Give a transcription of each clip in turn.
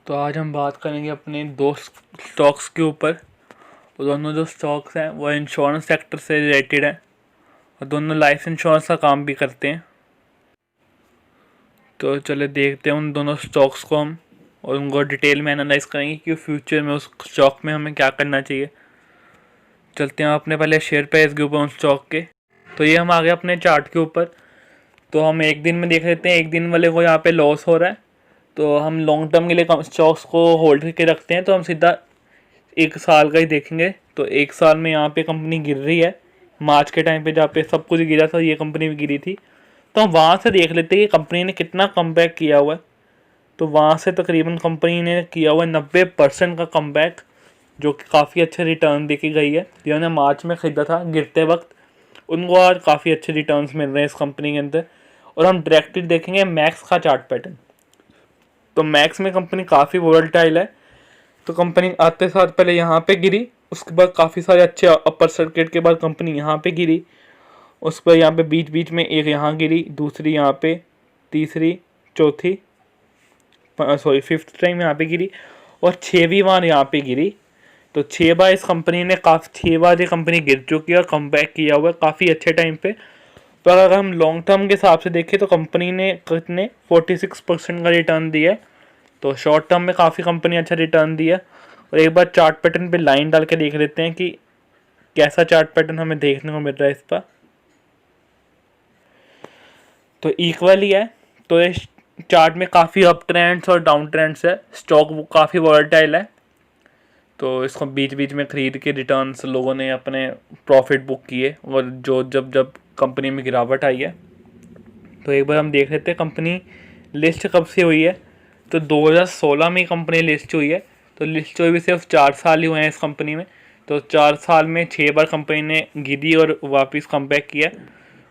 तो आज हम बात करेंगे अपने दो स्टॉक्स के ऊपर। वो दोनों जो स्टॉक्स हैं वो इंश्योरेंस सेक्टर से रिलेटेड हैं और दोनों लाइफ इंश्योरेंस का काम भी करते हैं। तो चले देखते हैं उन दोनों स्टॉक्स को हम और उनको डिटेल में एनालाइज करेंगे कि फ्यूचर में उस स्टॉक में हमें क्या करना चाहिए। चलते हैं अपने पहले शेयर प्राइस के ऊपर उन स्टॉक के। तो ये हम आ गए अपने चार्ट के ऊपर। तो हम एक दिन में देख लेते हैं, एक दिन वाले को यहाँ पे लॉस हो रहा है तो हम लॉन्ग टर्म के लिए स्टॉक्स को होल्ड करके रखते हैं। तो हम सीधा एक साल का ही देखेंगे। तो एक साल में यहाँ पे कंपनी गिर रही है, मार्च के टाइम पे जहाँ पे सब कुछ गिरा था ये कंपनी भी गिरी थी। तो हम वहाँ से देख लेते हैं कि कंपनी ने कितना कमबैक किया हुआ है। तो वहाँ से तकरीबन कंपनी ने किया हुआ है 90% का कमबैक, जो कि काफ़ी अच्छे रिटर्न देके गई है। जिन्होंने मार्च में ख़रीदा था गिरते वक्त, उनको आज काफ़ी अच्छे रिटर्न्स मिल रहे हैं इस कंपनी के अंदर। और हम डायरेक्टली देखेंगे मैक्स का चार्ट पैटर्न। तो मैक्स में कंपनी काफ़ी वोलेटाइल है। तो कंपनी आते साथ पहले यहाँ पे गिरी, उसके बाद काफ़ी सारे अच्छे अपर सर्किट के बाद कंपनी यहाँ पे गिरी। उसके बाद यहाँ पे बीच बीच में एक यहाँ गिरी, दूसरी यहाँ पे, तीसरी, चौथी, फिफ्थ टाइम यहाँ पे गिरी और 6वीं बार यहाँ पे गिरी। तो 6 बार इस कंपनी ने 6 बार ये कंपनी गिर चुकी है और कमबैक किया हुआ है काफ़ी अच्छे टाइम पे। पर अगर हम लॉन्ग टर्म के हिसाब से देखें तो कंपनी ने कितने 46% का रिटर्न दिया है। तो शॉर्ट टर्म में काफ़ी कंपनी अच्छा रिटर्न दिया। और एक बार चार्ट पैटर्न पे लाइन डाल के देख लेते हैं कि कैसा चार्ट पैटर्न हमें देखने को मिल रहा है इस पर। तो इक्वल ही है। तो इस चार्ट में काफ़ी अप ट्रेंड्स और डाउन ट्रेंड्स है। स्टॉक वो काफ़ी वॉलेटाइल है। तो इसको बीच बीच में ख़रीद के रिटर्न्स लोगों ने अपने प्रॉफिट बुक किए और जो जब जब कंपनी में गिरावट आई है। तो एक बार हम देख लेते हैं कंपनी लिस्ट कब से हुई है। तो 2016 में कंपनी लिस्ट हुई है। तो लिस्ट हुई भी सिर्फ 4 साल ही हुए हैं इस कंपनी में। तो 4 साल में 6 बार कंपनी ने गिरी और वापस कमबैक किया।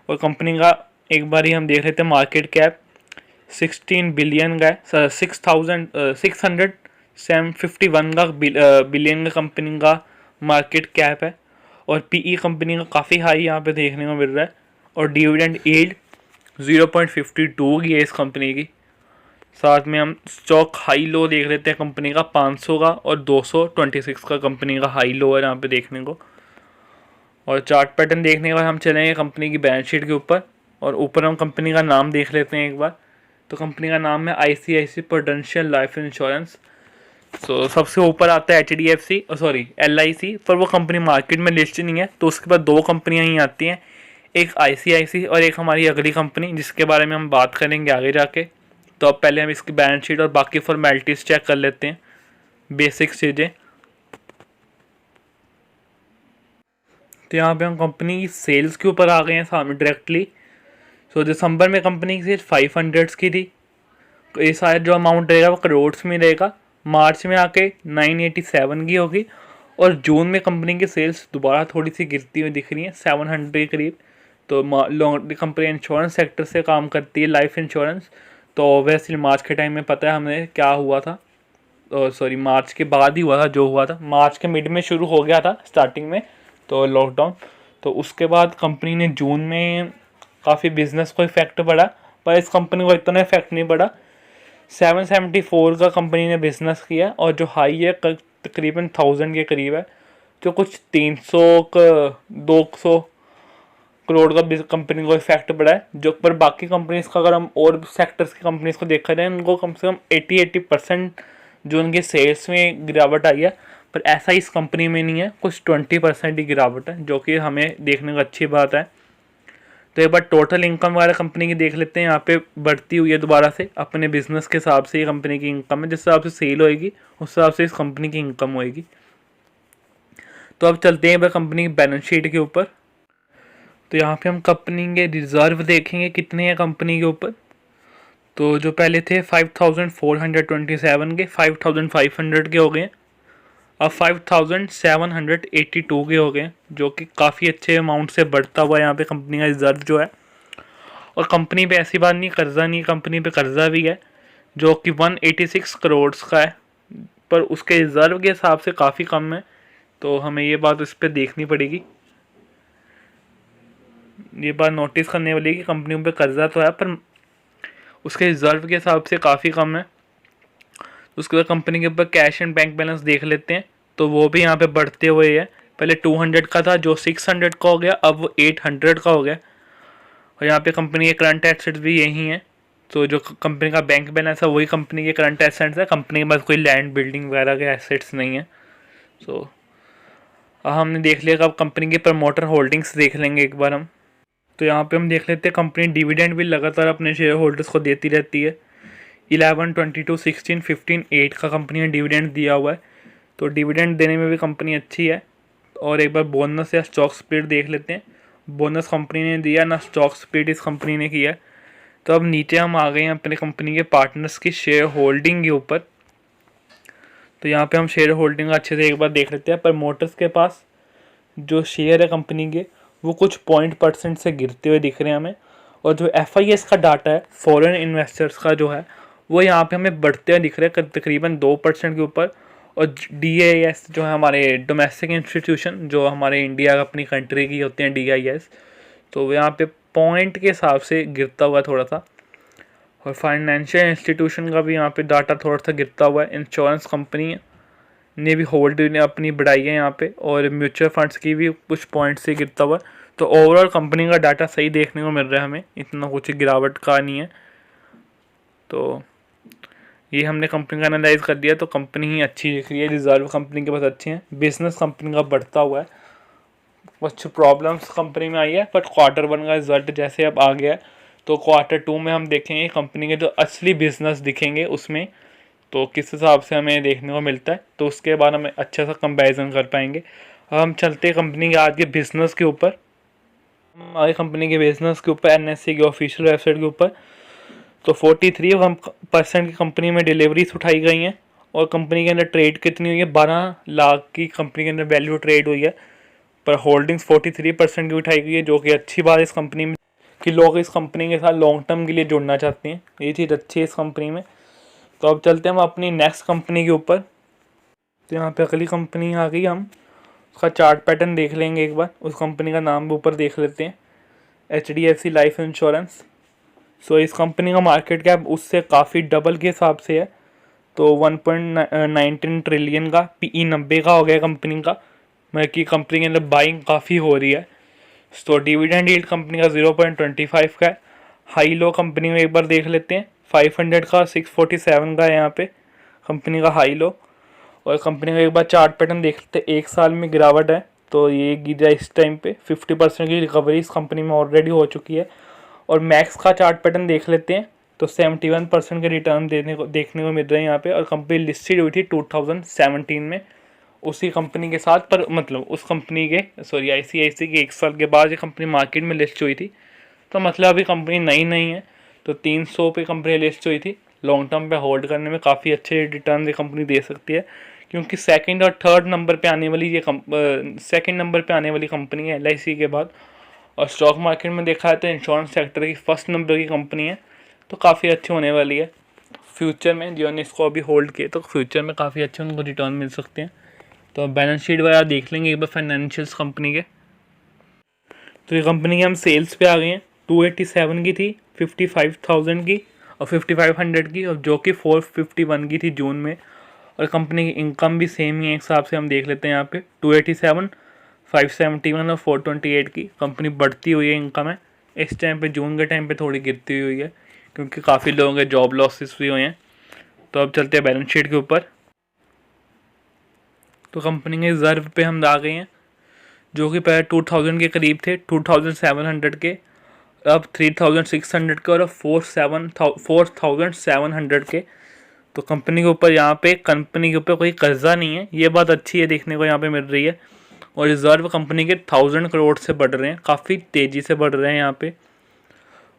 और कंपनी का एक बार ही हम देख लेते हैं मार्केट कैप 16 बिलियन का है, 6,651 का बिलियन का कंपनी का मार्केट कैप है। और पीई कंपनी का काफ़ी हाई यहाँ पे देखने को मिल रहा है। और डिविडेंड यील्ड 0.52 की है इस कंपनी की। साथ में हम स्टॉक हाई लो देख लेते हैं कंपनी का 500 का और 226 का कंपनी का हाई लो है यहाँ पे देखने को। और चार्ट पैटर्न देखने के बाद हम चलेंगे कंपनी की बैलेंस शीट के ऊपर और ऊपर हम कंपनी का नाम देख लेते हैं एक बार। तो कंपनी का नाम है ICICI प्रूडेंशियल लाइफ इंश्योरेंस। तो सबसे ऊपर आता है HDFC LIC, पर वो कंपनी मार्केट में लिस्ट नहीं है। तो उसके बाद 2 कंपनियाँ ही आती हैं, एक ICICI और एक हमारी अगली कंपनी जिसके बारे में हम बात करेंगे आगे जाके। तो अब पहले हम इसकी बैलेंस शीट और बाकी फॉर्मेलिटीज़ चेक कर लेते हैं, बेसिक चीज़ें। तो यहाँ पे हम कंपनी की सेल्स के ऊपर आ गए हैं सामने डायरेक्टली। तो दिसंबर में कंपनी की सेल्स 500 की थी। तो ये शायद जो अमाउंट रहेगा वो करोड्स में रहेगा। मार्च में आके 987 की होगी और जून में कंपनी की सेल्स दोबारा थोड़ी सी गिरती हुई दिख रही है 700 के करीब। तो कंपनी इंश्योरेंस सेक्टर से काम करती है, लाइफ इंश्योरेंस। तो ऑब्वियसली मार्च के टाइम में पता है हमें क्या हुआ था। मार्च के बाद ही हुआ था जो हुआ था। मार्च के मिड में शुरू हो गया था स्टार्टिंग में तो लॉकडाउन। तो उसके बाद कंपनी ने जून में काफ़ी बिजनेस को इफेक्ट पड़ा, पर इस कंपनी को इतना इफेक्ट नहीं पड़ा। 774 का कंपनी ने बिजनेस किया और जो हाई है तकरीबन 1000 के करीब है, जो कुछ 200 करोड़ का कंपनी को इफेक्ट पड़ा है। जो पर बाकी कंपनीज का अगर हम और सेक्टर्स की कंपनीज को देखा जाए उनको कम से कम 80% जो उनके सेल्स में गिरावट आई है। पर ऐसा इस कंपनी में नहीं है, कुछ 20% ही गिरावट है, जो कि हमें देखने को अच्छी बात है। तो एक बार टोटल इनकम वगैरह कंपनी की देख लेते हैं। यहाँ पे बढ़ती हुई है दोबारा से अपने बिजनेस के हिसाब से। ये कंपनी की इनकम है, जिस हिसाब से सेल होएगी उस हिसाब से इस कंपनी की इनकम होएगी। तो अब चलते हैं कंपनी की बैलेंस शीट के ऊपर। तो यहाँ पे हम कंपनी के रिजर्व देखेंगे कितने हैं कंपनी के ऊपर। तो जो पहले थे 5427 के 5500 के हो गए, अब 5782 के हो गए, जो कि काफ़ी अच्छे अमाउंट से बढ़ता हुआ यहाँ पे कंपनी का रिजर्व जो है। और कंपनी पे ऐसी बात नहीं कर्जा नहीं, कंपनी पे कर्जा भी है जो कि 186 करोड़ का है, पर उसके रिजर्व के हिसाब से काफ़ी कम है। तो हमें ये बात इस पर देखनी पड़ेगी, ये बात नोटिस करने वाली है कि कंपनी पे कर्जा तो है पर उसके रिजर्व के हिसाब से काफ़ी कम है। उसके बाद कंपनी के ऊपर कैश एंड बैंक बैलेंस देख लेते हैं, तो वो भी यहाँ पे बढ़ते हुए है। पहले 200 का था जो 600 का हो गया, अब वो 800 का हो गया। और यहाँ पे कंपनी के करंट एसेट्स भी यही हैं। तो जो कंपनी का बैंक बैलेंस है वही कंपनी के करंट एसेट्स है, कंपनी के पास कोई लैंड बिल्डिंग वगैरह के एसेट्स नहीं है। सो हमने देख लिया कि अब कंपनी के प्रमोटर होल्डिंग्स देख लेंगे एक बार हम। तो यहाँ पे हम देख लेते हैं कंपनी डिविडेंड भी लगातार अपने शेयर होल्डर्स को देती रहती है। 11, 22, 16, 15, 8 का कंपनी ने डिविडेंड दिया हुआ है, तो डिविडेंड देने में भी कंपनी अच्छी है। और एक बार बोनस या स्टॉक स्प्लिट देख लेते हैं। बोनस कंपनी ने दिया ना, स्टॉक स्प्लिट इस कंपनी ने किया है। तो अब नीचे हम आ गए हैं अपने कंपनी के पार्टनर्स की शेयर होल्डिंग के ऊपर। तो यहाँ पे हम शेयर होल्डिंग अच्छे से एक बार देख लेते हैं। प्रमोटर्स के पास जो शेयर है कंपनी के वो कुछ 0.% से गिरते हुए दिख रहे हैं हमें। और जो FIS का डाटा है फॉरेन इन्वेस्टर्स का जो है वो यहाँ पे हमें बढ़ते हुए दिख रहे हैं तकरीबन 2% के ऊपर। और DIS जो है हमारे डोमेस्टिक इंस्टीट्यूशन जो हमारे इंडिया अपनी कंट्री की होते हैं DIS, तो वो यहाँ पे पॉइंट के हिसाब से गिरता हुआ थोड़ा सा। और फाइनेंशियल इंस्टीट्यूशन का भी यहाँ पे डाटा थोड़ा सा गिरता हुआ है। इंश्योरेंस कंपनी ने भी होल्ड ने अपनी बढ़ाई है यहाँ पे, और म्यूचुअल फंड्स की भी कुछ पॉइंट से गिरता हुआ है। तो ओवरऑल कंपनी का डाटा सही देखने को मिल रहा है हमें, इतना कुछ गिरावट का नहीं है। तो ये हमने कंपनी का एनालाइज कर दिया, तो कंपनी ही अच्छी दिख रही है, रिजर्व कंपनी के पास अच्छे हैं, बिजनेस कंपनी का बढ़ता हुआ है। कुछ प्रॉब्लम्स कंपनी में आई है, बट Q1 का रिजल्ट जैसे अब आ गया है, तो Q2 में हम देखेंगे कंपनी के जो असली बिजनेस दिखेंगे उसमें तो किस हिसाब से हमें देखने को मिलता है, तो उसके बाद हम अच्छा सा कंपैरिजन कर पाएंगे। अब हम चलते हैं कंपनी के आज के बिजनेस के ऊपर। हमारी कंपनी के बिजनेस के ऊपर NSE के ऑफिशियल वेबसाइट के ऊपर तो 43% की कंपनी में डिलीवरीज उठाई गई हैं। और कंपनी के अंदर ट्रेड कितनी हुई है, 12 लाख की कंपनी के अंदर वैल्यू ट्रेड हुई है, पर होल्डिंग्स 43% की उठाई गई है, जो कि अच्छी बात है इस कंपनी में कि लोग इस कंपनी के साथ लॉन्ग टर्म के लिए जुड़ना चाहते हैं। ये चीज़ अच्छी है इस कंपनी में। तो अब चलते हैं हम अपनी नेक्स्ट कंपनी के ऊपर। तो यहाँ पे अगली कंपनी आ गई, हम उसका चार्ट पैटर्न देख लेंगे एक बार। उस कंपनी का नाम भी ऊपर देख लेते हैं, HDFC लाइफ इंश्योरेंस। सो इस कंपनी का मार्केट कैप उससे काफ़ी डबल के हिसाब से है, तो 1.19 ट्रिलियन का, PE 90 का हो गया कंपनी का, मतलब कि कंपनी के अंदर बाइंग काफ़ी हो रही है। तो डिविडेंड यील्ड कंपनी का 0.25 का है। हाई लो कंपनी में एक बार देख लेते हैं, 500 का, 647 का है यहाँ पे कंपनी का हाई लो। और कंपनी का एक बार चार्ट पैटर्न देख लेते हैं, एक साल में गिरावट है, तो ये गिरा इस टाइम पे 50% की रिकवरी इस कंपनी में ऑलरेडी हो चुकी है। और मैक्स का चार्ट पैटर्न देख लेते हैं, तो 71% के रिटर्न देखने को मिल रहे हैं यहाँ पे। और कंपनी लिस्टेड हुई थी 2017 में उसी कंपनी के साथ, पर मतलब उस कंपनी के ICICI के 1 साल के बाद ये कंपनी मार्केट में लिस्ट हुई थी। तो मतलब अभी कंपनी नई नहीं है, तो 300 पे कंपनी लिस्ट हुई थी। लॉन्ग टर्म पे होल्ड करने में काफ़ी अच्छे रिटर्न ये कंपनी दे सकती है, क्योंकि सेकंड और थर्ड नंबर पे आने वाली सेकंड नंबर पे आने वाली कंपनी है LIC के बाद। और स्टॉक मार्केट में देखा है तो इंश्योरेंस सेक्टर की फर्स्ट नंबर की कंपनी है, तो काफ़ी अच्छी होने वाली है फ्यूचर में। जिन्होंने इसको अभी होल्ड किए तो फ्यूचर में काफ़ी अच्छे उनको रिटर्न मिल सकते हैं। तो बैलेंस शीट वगैरह देख लेंगे एक बार फाइनेंशियल्स कंपनी के। तो ये कंपनी के हम सेल्स पे आ गए हैं, 287 की थी, 55,000 की और 5500 की, और जो कि 451 की थी जून में। और कंपनी की इनकम भी सेम ही है, एक हिसाब से हम देख लेते हैं यहाँ पे 287, 571 और 428 की कंपनी बढ़ती हुई है इनकम है। इस टाइम पे जून के टाइम पे थोड़ी गिरती हुई है, क्योंकि काफ़ी लोगों के जॉब लॉसेस भी हुए हैं। तो अब चलते हैं बैलेंस शीट के ऊपर। तो कंपनी के रिजर्व पे हम आ गए हैं, जो कि पहले 2000 के करीब थे, 2700 के, अब 3600 के और 4700 के। तो कंपनी के ऊपर यहाँ पे कंपनी के ऊपर कोई कर्जा नहीं है, ये बात अच्छी है देखने को यहाँ पे मिल रही है। और रिजर्व कंपनी के 1000 करोड़ से बढ़ रहे हैं, काफ़ी तेज़ी से बढ़ रहे हैं यहाँ पे।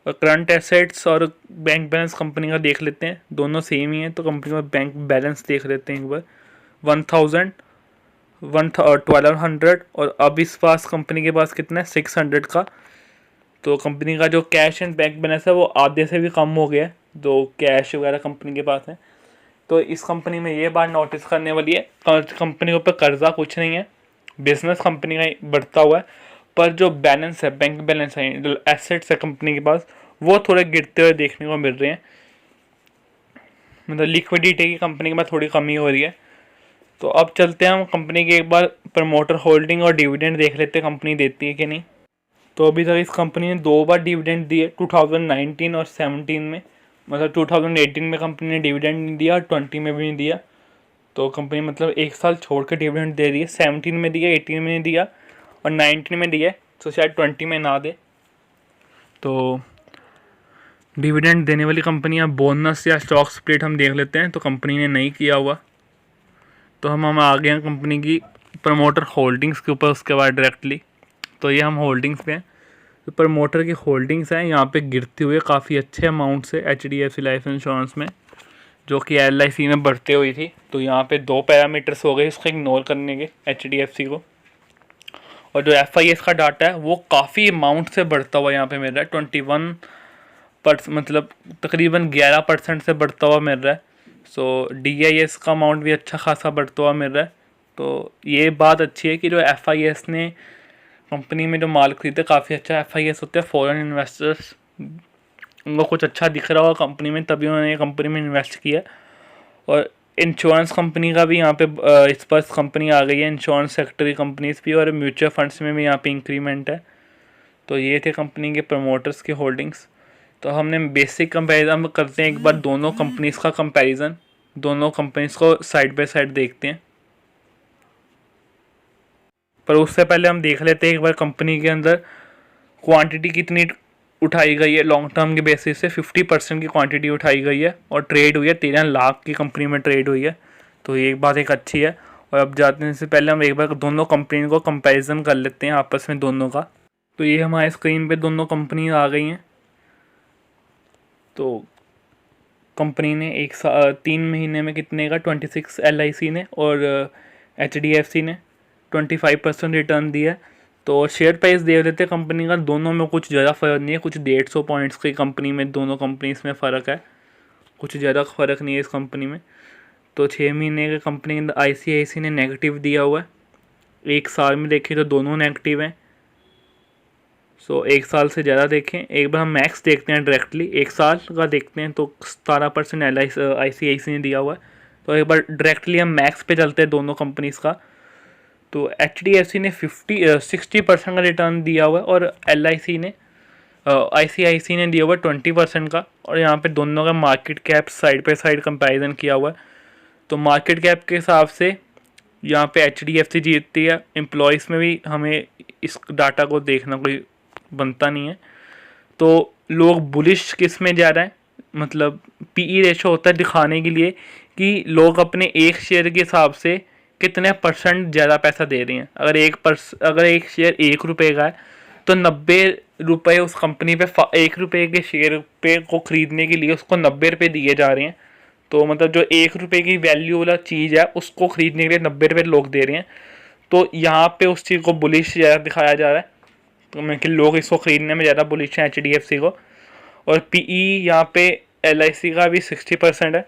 और करंट एसेट्स और बैंक बैलेंस कंपनी का देख लेते हैं, दोनों सेम ही है। तो कंपनी का बैंक बैलेंस देख लेते हैं एक बार, 1200 और अब इस पास कंपनी के पास कितना है, 600 का। तो कंपनी का जो कैश एंड बैंक बैलेंस है वो आधे से भी कम हो गया है, जो कैश वगैरह कंपनी के पास है। तो इस कंपनी में ये बात नोटिस करने वाली है, कंपनी के ऊपर कर्जा कुछ नहीं है, बिजनेस कंपनी का बढ़ता हुआ है, पर जो बैलेंस है, बैंक बैलेंस है, जो एसेट्स है कंपनी के पास, वो थोड़े गिरते हुए देखने को मिल रहे हैं। मतलब लिक्विडिटी की कंपनी के पास थोड़ी कमी हो रही है। तो अब चलते हैं हम कंपनी के एक बार प्रमोटर होल्डिंग और डिविडेंड देख लेते हैं कंपनी देती है कि नहीं। तो अभी तक इस कंपनी ने 2 बार डिविडेंड दिए, 2019 और 17 में। मतलब 2018 में कंपनी ने डिविडेंड नहीं दिया और 20 में भी नहीं दिया। तो कंपनी मतलब 1 साल छोड़ कर डिविडेंड दे रही है। 17 में दिया, 18 में नहीं दिया और 19 में दिया, तो शायद 20 में ना दे। तो डिविडेंड देने वाली कंपनियां बोनस या स्टॉक स्प्लिट हम देख लेते हैं। तो कंपनी ने नहीं किया हुआ। तो हम आ गए हैं कंपनी की प्रमोटर होल्डिंग्स के ऊपर उसके बाद डायरेक्टली। तो ये हम होल्डिंग्स पे हैं। तो प्रमोटर की होल्डिंग्स हैं यहाँ पे गिरते हुए काफ़ी अच्छे अमाउंट से HDFC लाइफ इंश्योरेंस में, जो कि LIC में बढ़ते हुई थी। तो यहाँ पे 2 पैरामीटर्स हो गए इसको इग्नोर करने के HDFC को। और जो FIS का डाटा है वो काफ़ी अमाउंट से बढ़ता हुआ यहाँ पे मिल रहा है। 21% मतलब तकरीबन 11% से बढ़ता हुआ मिल रहा है। सो DIS का अमाउंट भी अच्छा खासा बढ़ता हुआ मिल रहा है। तो ये बात अच्छी है कि जो FIS ने कंपनी में जो माल खरीदे काफ़ी अच्छा FIS होता है, फॉरेन इन्वेस्टर्स, उनको कुछ अच्छा दिख रहा होगा कंपनी में, तभी उन्होंने कंपनी में इन्वेस्ट किया। और इंश्योरेंस कंपनी का भी यहाँ पे इस पर कंपनी आ गई है, इंश्योरेंस सेक्टर की कंपनीज भी, और म्यूचुअल फंड्स में भी यहाँ पे इंक्रीमेंट है। तो ये थे कंपनी के प्रमोटर्स के होल्डिंग्स। तो हमने बेसिक कंपैरिजन करते हैं एक बार दोनों कंपनीज़ का कंपैरिजन, दोनों कंपनीज़ को साइड बाय साइड देखते हैं। पर उससे पहले हम देख लेते हैं एक बार कंपनी के अंदर क्वांटिटी कितनी उठाई गई है। लॉन्ग टर्म के बेसिस से 50% की क्वांटिटी उठाई गई है और ट्रेड हुई है 13 लाख की कंपनी में ट्रेड हुई है। तो ये एक बात एक अच्छी है। और अब जाने से पहले हम एक बार दोनों कंपनी को कंपैरिजन कर लेते हैं आपस में दोनों का। तो ये हमारे स्क्रीन पे दोनों कंपनी आ गई हैं। तो कंपनी ने 3 महीने में कितने का 26 LIC ने और HDFC ने 25% रिटर्न दिया है। तो शेयर प्राइस देख लेते हैं कंपनी का। दोनों में कुछ ज़्यादा फ़र्क नहीं है, कुछ 150 पॉइंट्स की कंपनी में, दोनों कंपनीज में फ़र्क है, कुछ ज़्यादा फ़र्क नहीं है इस कंपनी में। तो 6 महीने के कंपनी के अंदर ICICI ने नेगेटिव दिया हुआ है। 1 साल में देखें तो दोनों नेगेटिव हैं। सो 1 साल से ज़्यादा देखें। एक बार हम मैक्स देखते हैं डायरेक्टली, 1 साल का देखते हैं तो 17% ICICI ने दिया हुआ है। तो एक बार डायरेक्टली हम मैक्स पे चलते हैं दोनों कंपनीज़ का। तो HDFC ने 60% का रिटर्न दिया हुआ है और LIC ने ICICI ने दिया हुआ है 20% का। और यहाँ पे दोनों का मार्केट कैप साइड पे साइड कंपैरिजन किया हुआ है। तो मार्केट कैप के हिसाब से यहाँ पे HDFC जीतती है। एम्प्लॉयज़ में भी हमें इस डाटा को देखना कोई बनता नहीं है। तो लोग बुलिश किस में जा रहे हैं, मतलब PE रेशो होता है दिखाने के लिए कि लोग अपने एक शेयर के हिसाब से कितने % ज़्यादा पैसा दे रही हैं। अगर एक शेयर 1 रुपये का है तो 90 रुपये उस कंपनी पे 1 रुपये के शेयर पे को ख़रीदने के लिए उसको 90 रुपये दिए जा रहे हैं। तो मतलब जो 1 रुपये की वैल्यू वाला चीज़ है उसको ख़रीदने के लिए 90 रुपये लोग दे रहे हैं। तो यहाँ पे उस चीज़ को बुलिश ज़्यादा दिखाया जा रहा है। तो मैं कि लोग इसको ख़रीदने में ज़्यादा बुलिश हैं HDFC को। और PE यहाँ पे LIC का भी 60% है।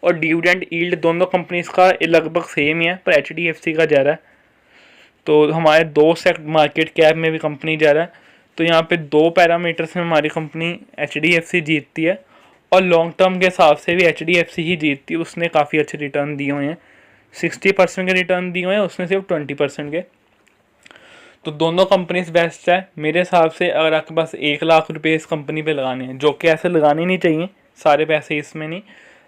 और डिविडेंड यील्ड दोनों कंपनीज़ का लगभग सेम ही है, पर HDFC का ज़्यादा है। तो हमारे 2 सेक्ट मार्केट कैप में भी कंपनी ज़्यादा है। तो यहाँ पे 2 पैरामीटर्स में हमारी कंपनी HDFC जीतती है। और लॉन्ग टर्म के हिसाब से भी HDFC ही जीतती है। उसने काफ़ी अच्छे रिटर्न दिए हुए हैं, 60% के रिटर्न दिए हुए हैं, उसने सिर्फ 20% के। तो दोनों कंपनीज बेस्ट है मेरे हिसाब से। अगर आपके पास 1 लाख रुपये इस कंपनी पे लगाने हैं, जो कि ऐसे लगाने नहीं चाहिए सारे पैसे इसमें नहीं,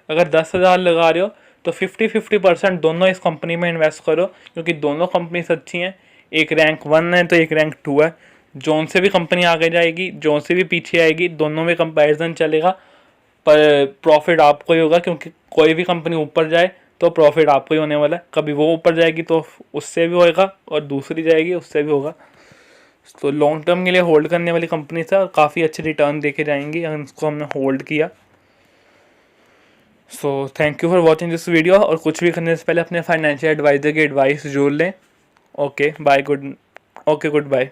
अगर 10,000 लगा रहे हो तो 50-50% दोनों इस कंपनी में इन्वेस्ट करो, क्योंकि दोनों कंपनीज अच्छी हैं। एक रैंक 1 है तो एक रैंक 2 है। जोन से भी कंपनी आगे जाएगी, जोन से भी पीछे आएगी, दोनों में कंपैरिजन चलेगा, पर प्रॉफिट आपको ही होगा, क्योंकि कोई भी कंपनी ऊपर जाए तो प्रॉफिट आपको ही होने वाला है। कभी वो ऊपर जाएगी तो उससे भी होएगा और दूसरी जाएगी उससे भी होगा। तो लॉन्ग टर्म के लिए होल्ड करने वाली कंपनी से और काफ़ी अच्छे रिटर्न देके जाएंगी अगर इसको हमने होल्ड किया। So thank you for watching this video. और कुछ भी करने से पहले अपने फाइनेंशियल एडवाइज़र की एडवाइस जरूर लें। Okay bye, good bye.